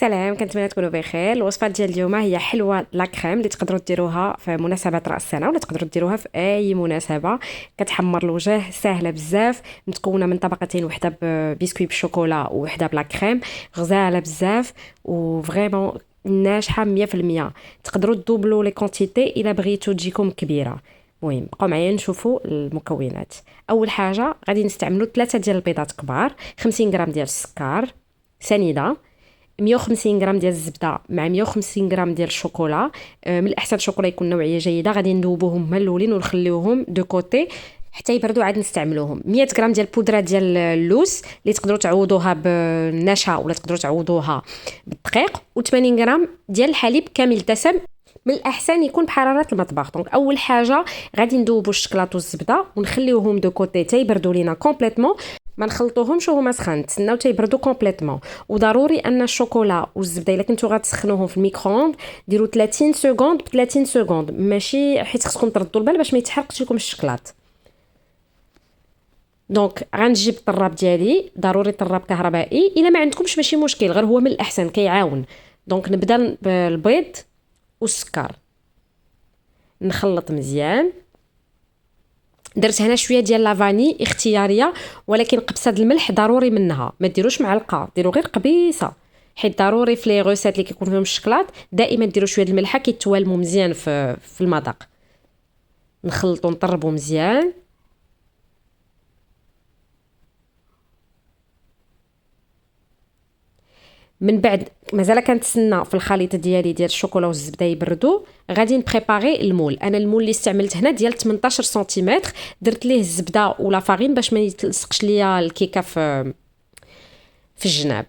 سلام، كنتمنى تكونوا بخير. الوصفه ديال اليوم هي حلوه لا كريم اللي تقدروا ديروها في مناسبات راس السنه ولا تقدروا ديروها في اي مناسبه. كتحمر الوجه، سهله بزاف، متكونه من طبقتين، وحده ببسكويت بالشوكولا وحده بلا كريم. غزاله بزاف وفريمون ناجحه 100%. تقدروا تدوبلوا لي كونتيتي الا بغيتو تجيكم كبيره. المهم بقاو معايا نشوفوا المكونات. اول حاجه غادي نستعملوا 3 ديال البيضات كبار، 50 غرام ديال السكر سنيده، 150 غرام ديال الزبده مع 150 غرام ديال الشوكولا. من الاحسن الشوكولا يكون نوعيه جيده. غادي ندوبوهم هما الاولين ونخليوهم دو كوتي حتى يبردوا عاد نستعملوهم. 100 غرام ديال البودره ديال اللوز اللي تقدروا تعوضوها بالنشا ولا تقدروا تعوضوها بالدقيق، و80 غرام ديال الحليب كامل الدسم. من الاحسن يكون بحراره المطبخ. دونك اول حاجه غادي ندوبوا الشكلاط والزبده ونخليوهم دو كوتي تيبردوا لينا كومبليتوم. ما نخلطوهمش وهما سخان، نتسناو تيبردوا كومبليتوم. وضروري ان الشوكولا والزبده الا كنتو غتسخنوهم في الميكرووند ديروا 30 سكوند ب 30 سكوند، ماشي حيت خصكم تردوا البال باش ما يتحرقش لكم الشكلاط. دونك غنجيب الطراب ديالي، ضروري طراب كهربائي، الا ما عندكمش ماشي مشكل، غير هو من الاحسن كيعاون. دونك نبدا بالبيض والسكر، نخلط مزيان. درت هنا شويه ديال لافاني اختياريه، ولكن قبصه الملح ضروري منها، ما ديروش معلقه، ديروا غير قبيصه، حيت ضروري في لي غوسيت اللي كيكون فيهم الشكلاط دائما ديروا شويه الملحه كيتوالموا مزيان في المذاق. نخلطوا نطربوا مزيان. من بعد مازال كنتسنى في الخليط ديالي ديال الشوكولا والزبده يبردوا. غادي نبريباري المول. انا المول اللي استعملت هنا ديال 18 سنتيمتر، درت ليه الزبده ولا فارين باش ما يتلصقش ليا الكيكه في الجناب.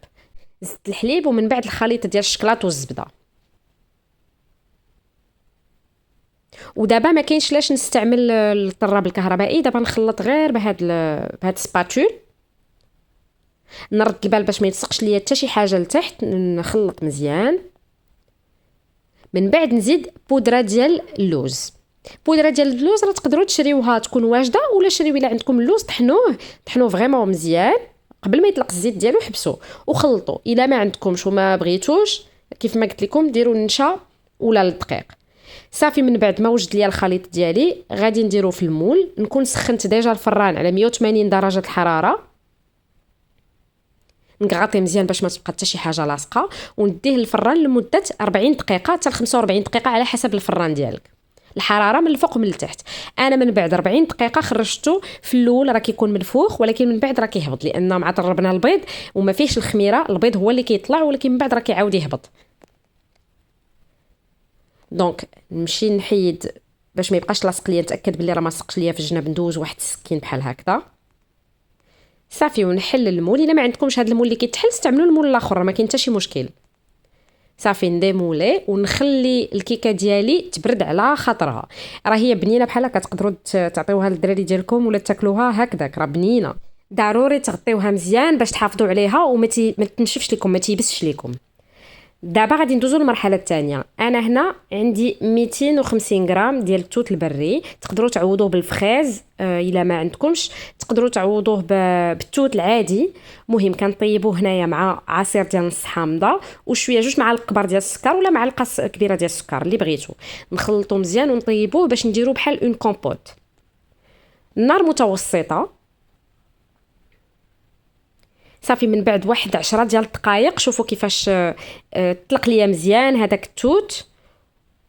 زدت الحليب ومن بعد الخليط ديال الشكلاط والزبده. ودابا ما كاينش لاش نستعمل الطراب الكهربائي، دابا نخلط غير بهاد سباتول. نرد البال باش ما يلصقش ليا حتى شي حاجه لتحت، نخلط مزيان. من بعد نزيد بودره ديال اللوز. بودره ديال اللوز راه تقدروا تشريوها تكون واجده، ولا شريو الا عندكم اللوز طحنوه فريمون مزيان قبل ما يطلق الزيت ديالو، حبسوه وخلطوا. الا ما عندكمش وما بغيتوش كيف ما قلت لكم ديروا النشا ولا الدقيق. صافي من بعد ما وجد ليا الخليط ديالي غادي نديرو في المول. نكون سخنت ديجا الفران على 180 درجه الحراره، نقاطي مزيان باش ما تبقى حتى شي حاجه لاصقه، ونديه للفران لمده 40 دقيقه حتى 45 دقيقه على حسب الفران ديالك، الحراره من الفوق ومن التحت. انا من بعد 40 دقيقه خرجته. في الاول راه كيكون منفوخ، ولكن من بعد راه كيهبط، لان مع طربنا البيض وما فيهش الخميره، البيض هو اللي كيطلع، ولكن من بعد راه كيعاود يهبط. دونك نمشي نحيد باش ما يبقاش لاصق ليا، نتاكد بلي راه ما لصقش ليا في الجناب، ندوز واحد السكين بحال هكذا. صافي ونحل المول. الا ما عندكمش هذا المول اللي كيتحل استعملوا المول الاخر، ما كاين حتى شي مشكل. صافي نديمولي ونخلي الكيكه ديالي تبرد على خاطرها. راه هي بنينه بحال هكا، تقدروا تعطيوها للدراري ديالكم ولا تاكلوها هكذاك، راه بنينه. ضروري تغطيوها مزيان باش تحافظوا عليها ما تنشفش لكم، ما تيبسش لكم. دابا غادي ندوزو للمرحله الثانيه. انا هنا عندي 250 غرام ديال التوت البري، تقدروا تعوضوه بالفخيز الا ما عندكمش، تقدروا تعوضوه بالتوت العادي. مهم كنطيبوه هنايا مع عصير ديال نص حامضه وشويه 2 معالق كبار ديال السكر ولا معلقه كبيره ديال السكر اللي بغيتو. نخلطو مزيان ونطيبوه باش نديرو بحال اون كومبوت. النار متوسطه. صافي من بعد واحد 10 ديال الدقائق شوفوا كيفاش طلق ليا مزيان هذاك التوت،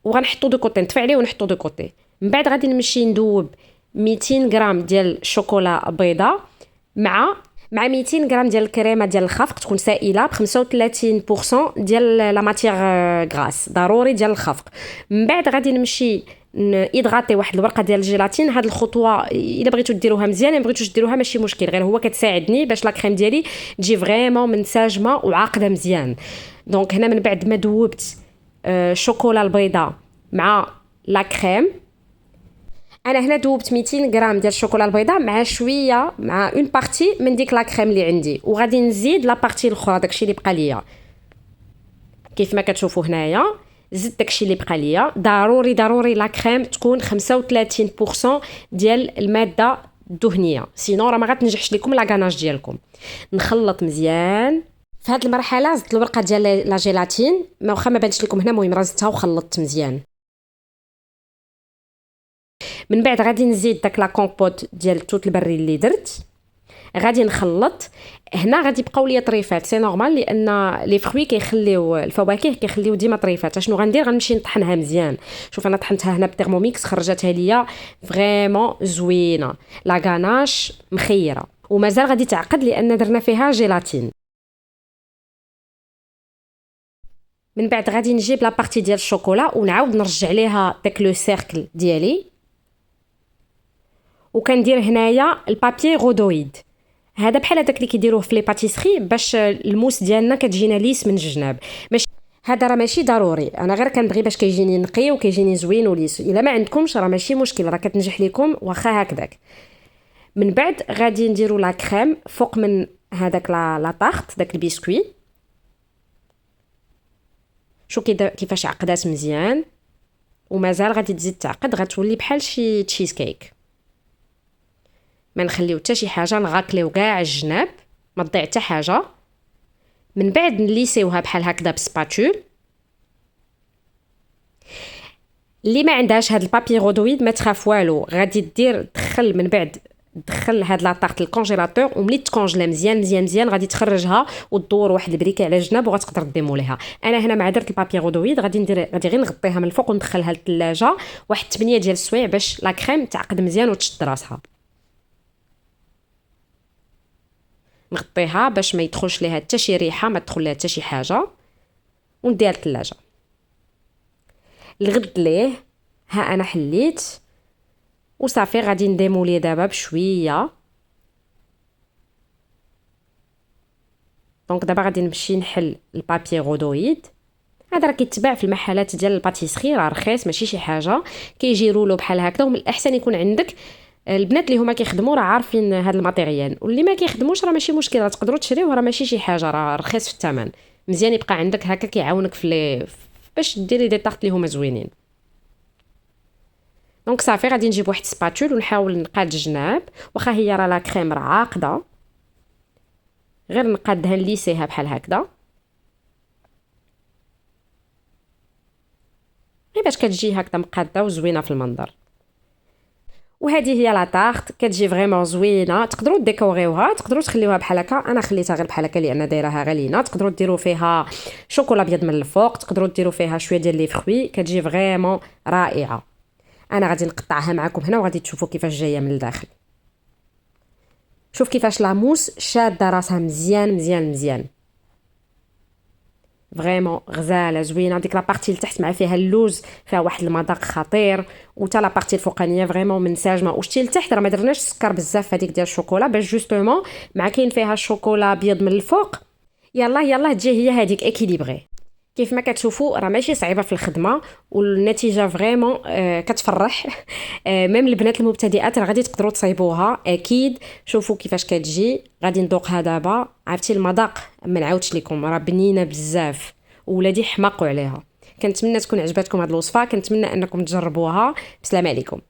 وغنحطو دو كوتي، نطفي عليه ونحطو دو كوتي. من بعد غادي نمشي ندوب 200 غرام ديال الشوكولا بيضاء مع 200 غرام ديال الكريمه ديال الخفق، تكون سائله ب 35% ديال لا ماتيغ غراس، ضروري ديال الخفق. من بعد غادي نمشي اضغطي واحد الورقه ديال الجيلاتين. هاد الخطوه الا بغيتو ديروها مزيان، ما بغيتوش ديروها ماشي مشكل، غير هو كتساعدني باش لا كريم ديالي تجي فريمون منسجمه وعاقده مزيان. دونك هنا من بعد ما دوبت الشوكولا البيضاء مع لا كريم، انا هنا دوبت 200 غرام ديال الشوكولا البيضاء مع شويه مع اون بارتي من ديك لا كريم اللي عندي، وغادي نزيد لا بارتي الاخرى داكشي اللي بقى ليا كيف ما كتشوفوا هنايا. زدت داكشي اللي بقى ليا. ضروري لا كريم تكون 35% ديال الماده الدهنيه، سينو راه ما غتنجحش لكم لا غاناج ديالكم. نخلط مزيان. في هذه المرحله زدت الورقه ديال لا جيلاتين، ما واخا ما بانش لكم هنا، المهم راه زدتها وخلطت مزيان. من بعد غادي نزيد داك لا كومبوت ديال التوت البري اللي درت، غادي نخلط. هنا غادي يبقاو ليا طريفات، سي نورمال لان لي فروي كيخليو الفواكه كيخليو ديما طريفات. اشنو غندير؟ غنمشي نطحنها مزيان. شوف انا طحنتها هنا بالترموميكس، خرجتها ليا فريمون زوينه، لا غاناش مخيره، ومازال غادي تعقد لان درنا فيها جيلاتين. من بعد غادي نجيب لا بارتي ديال الشوكولا ونعاود نرجع ليها داك لو سيركل ديالي، وكندير هنايا البابي غودويد. هذا بحال هذاك اللي كيديروه في لي باتيسري باش الموس ديالنا كتجينا ليس من الجناب. ماشي هذا راه ماشي ضروري، انا غير كنبغي باش كيجيني نقي وكيجيني زوين وليس. الا ما عندكمش راه ماشي مشكل، راه كتنجح لكم واخا هكذاك. من بعد غادي نديروا لا كريم فوق من هذاك لا طارت، داك البسكوي. شو كيفاش عقدات مزيان، ومازال غادي تزيد تعقد، غتولي بحال شي تشيز كيك. ما نخليو حتى شي حاجه، نغاكليو كاع الجناب، ما تضيع حتى حاجه. من بعد نليسيوها بحال هكذا بسباتول. اللي ما عندهاش هاد البابي غودويد ما تخاف والو، غادي دير تدخل من بعد تدخل هاد لا طارت للكونجيلاتور، وملي تكونجلا مزيان مزيان مزيان غادي تخرجها وتدور واحد البريكه على الجناب وغتقدر ديموليها. انا هنا مع درت البابي غودويد غادي غير نغطيها من الفوق وندخلها للثلاجه واحد 8 ديال السوايع باش لا كريم تعقد مزيان وتشد راسها. نغطيها باش ما يدخلش ليها حتى شي ريحه، ما تدخل ليها حتى شي حاجه، ونديها للثلاجه. الغد ليه ها انا حليت وصافي. غادي نديموليه دابا بشويه. دونك دابا غادي نمشي نحل البابي غودويد. هذا راه كيتباع في المحلات ديال الباتيسري، راه رخيص ماشي شي حاجه، كيجي رولو بحال هكذا. ومن الاحسن يكون عندك البنات اللي هما كيخدموا راه عارفين هاد الماتيريال، واللي ما كيخدموش راه ماشي مشكل، راه تقدروا تشريوه، راه ماشي شي حاجه، راه رخيص في الثمن. مزيان يبقى عندك هكا كيعاونك في باش ديري دي طارت اللي هما زوينين. دونك صافي غادي نجيب واحد سباتول ونحاول نقاد الجناب، واخا هي راه لا كريم راه عاقده، غير نقادها نليسيها بحال هكذا غير باش كتجي هكذا مقاده وزوينه في المنظر. وهذه هي لا طارت، كتجي فريمون زوينه. تقدروا ديكوريوها، تقدروا تخليوها بحال هكا، انا خليتها غير بحال هكا لان دايرها غلينه. تقدروا ديروا فيها شوكولا ابيض من الفوق، تقدروا ديروا فيها شويه ديال لي فروي، كتجي فريمون رائعه. انا غادي نقطعها معكم هنا وغادي تشوفوا كيفاش جايه من الداخل. شوف كيفاش لاموس شاده راسها مزيان مزيان مزيان، فريمون غزاله زوينه. ديك لابارتي لتحت مع فيها اللوز فيها واحد المذاق خطير، وتا لابارتي الفوقانيه فريمون منسجمه. وشتي لتحت راه ما درناش السكر بزاف هذيك ديال الشوكولا باش جوستومون مع كاين فيها الشوكولا ابيض من الفوق. يلا يلا تجي هي هذيك اكيليبري. كيف ما كتشوفوا راه ماشي صعيبه في الخدمه، والنتيجه فريمون كتفرح. ميم البنات المبتدئات راه غادي تقدروا تصايبوها اكيد. شوفوا كيفاش كتجي، غادي ندوقها دابا. عرفتي المذاق ما نعاودش لكم، راه بنينه بزاف، وولادي حماقوا عليها. كنتمنى تكون عجبتكم هذه الوصفه، كنتمنى انكم تجربوها. بسلام عليكم.